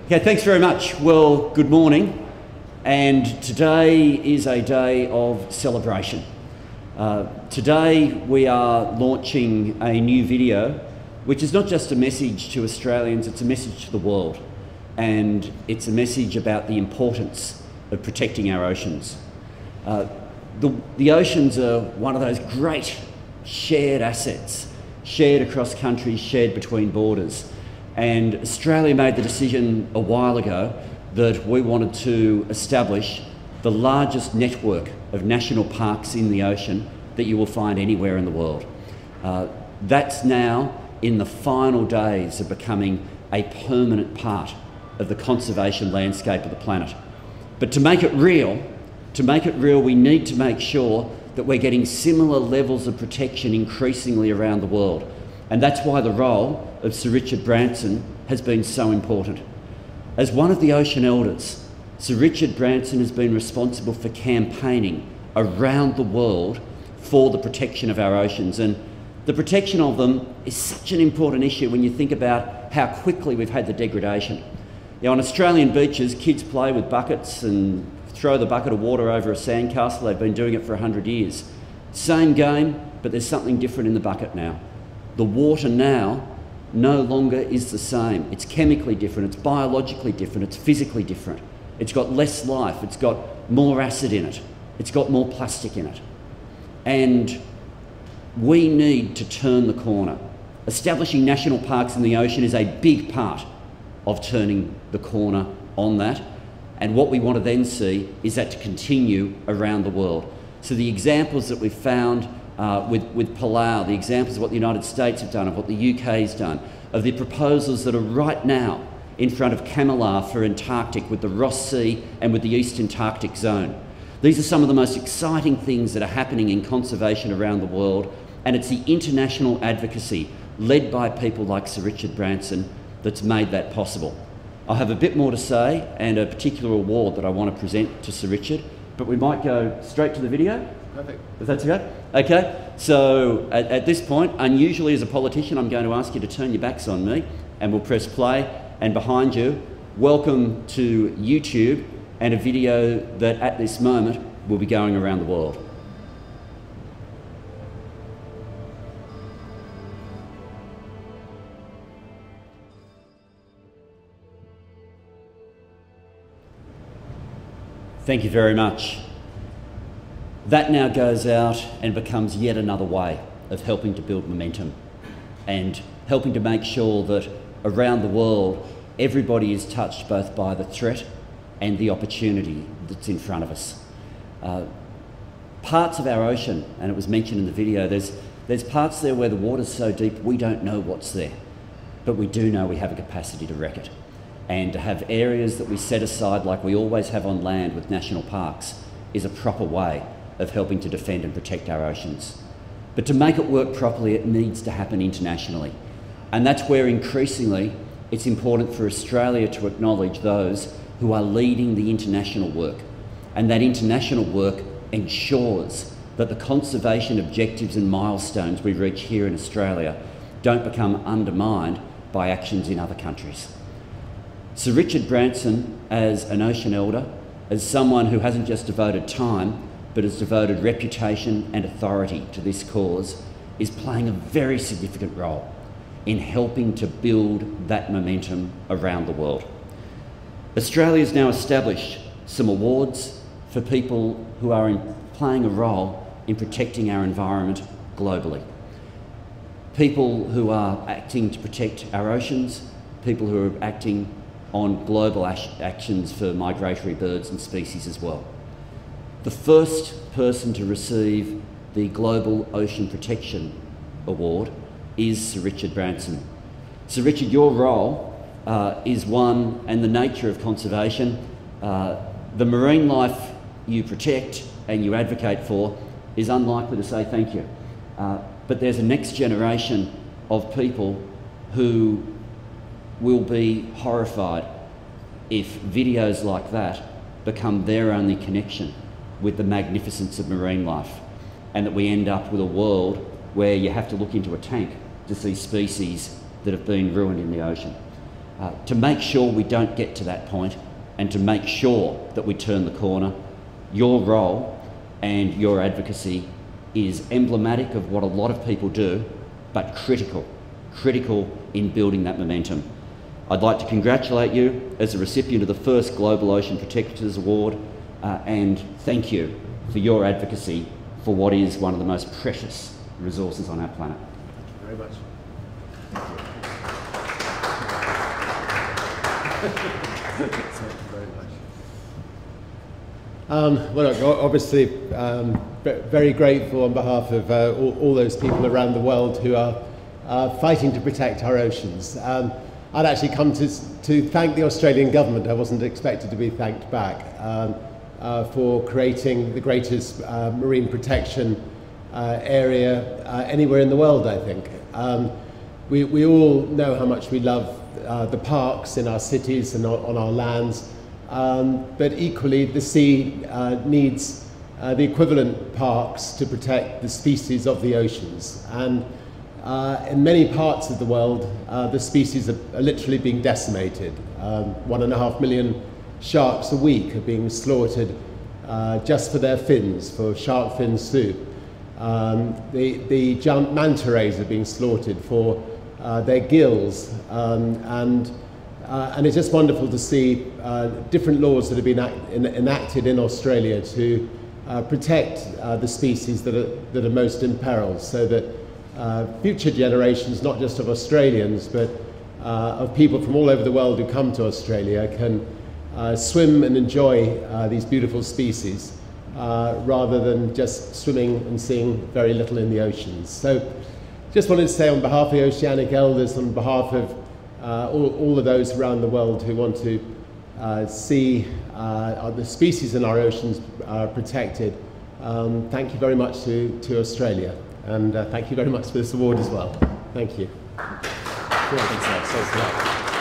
Okay, thanks very much. Well, good morning. And today is a day of celebration. Today we are launching a new video, which is not just a message to Australians, it's a message to the world. And it's a message about the importance of protecting our oceans. The oceans are one of those great shared assets, shared across countries, shared between borders. And Australia made the decision a while ago that we wanted to establish the largest network of national parks in the ocean that you will find anywhere in the world. That's now in the final days of becoming a permanent part of the conservation landscape of the planet. But to make it real, we need to make sure that we're getting similar levels of protection increasingly around the world. And that's why the role of Sir Richard Branson has been so important. As one of the ocean elders, Sir Richard Branson has been responsible for campaigning around the world for the protection of our oceans. And the protection of them is such an important issue when you think about how quickly we've had the degradation. You know, on Australian beaches, kids play with buckets and throw the bucket of water over a sandcastle. They've been doing it for 100 years. Same game, but there's something different in the bucket now. The water now no longer is the same. It's chemically different, it's biologically different, it's physically different. It's got less life, it's got more acid in it, it's got more plastic in it. And we need to turn the corner. Establishing national parks in the ocean is a big part of turning the corner on that. And what we want to then see is that to continue around the world. So the examples that we've found with Palau, the examples of what the United States have done, of what the UK has done, of the proposals that are right now in front of Camellar for Antarctic with the Ross Sea and with the East Antarctic Zone. These are some of the most exciting things that are happening in conservation around the world, and it's the international advocacy led by people like Sir Richard Branson that's made that possible. I have a bit more to say and a particular award that I want to present to Sir Richard, but we might go straight to the video. Perfect. If that's okay? Okay, so at this point, unusually as a politician, I'm going to ask you to turn your backs on me and we'll press play. And behind you, welcome to YouTube and a video that at this moment will be going around the world. Thank you very much. That now goes out and becomes yet another way of helping to build momentum and helping to make sure that around the world, everybody is touched both by the threat and the opportunity that's in front of us. Parts of our ocean, and it was mentioned in the video, there's parts there where the water's so deep we don't know what's there, but we do know we have a capacity to wreck it. And to have areas that we set aside like we always have on land with national parks is a proper way of helping to defend and protect our oceans. But to make it work properly, it needs to happen internationally. And that's where increasingly it's important for Australia to acknowledge those who are leading the international work. And that international work ensures that the conservation objectives and milestones we reach here in Australia don't become undermined by actions in other countries. Sir Richard Branson, as an ocean elder, as someone who hasn't just devoted time, but has devoted reputation and authority to this cause, is playing a very significant role in helping to build that momentum around the world. Australia has now established some awards for people who are playing a role in protecting our environment globally. People who are acting to protect our oceans, people who are acting on global actions for migratory birds and species as well. The first person to receive the Global Ocean Protection Award is Sir Richard Branson. Sir Richard, your role is one, and the nature of conservation, the marine life you protect and you advocate for is unlikely to say thank you. But there's a next generation of people who will be horrified if videos like that become their only connection with the magnificence of marine life, and that we end up with a world where you have to look into a tank to see species that have been ruined in the ocean. to make sure we don't get to that point and to make sure that we turn the corner. Your role and your advocacy is emblematic of what a lot of people do, but critical in building that momentum. I'd like to congratulate you as a recipient of the first Global Ocean Protectors Award and thank you for your advocacy for what is one of the most precious resources on our planet. Thank you very much. Thank you very much. Well, look, obviously, very grateful on behalf of all those people around the world who are fighting to protect our oceans. I'd actually come to thank the Australian government. I wasn't expected to be thanked back for creating the greatest marine protection area anywhere in the world, I think. We all know how much we love the parks in our cities and on our lands, but equally the sea needs the equivalent parks to protect the species of the oceans. And in many parts of the world, the species are literally being decimated. 1.5 million sharks a week are being slaughtered just for their fins, for shark fin soup. The giant manta rays are being slaughtered for their gills, and it's just wonderful to see different laws that have been enacted in Australia to protect the species that are most in peril, so that future generations, not just of Australians, but of people from all over the world who come to Australia can swim and enjoy these beautiful species rather than just swimming and seeing very little in the oceans. So just wanted to say on behalf of the Oceanic Elders, on behalf of all of those around the world who want to see the species in our oceans protected, thank you very much to Australia. And thank you very much for this award as well. Thank you. Thanks, Alex.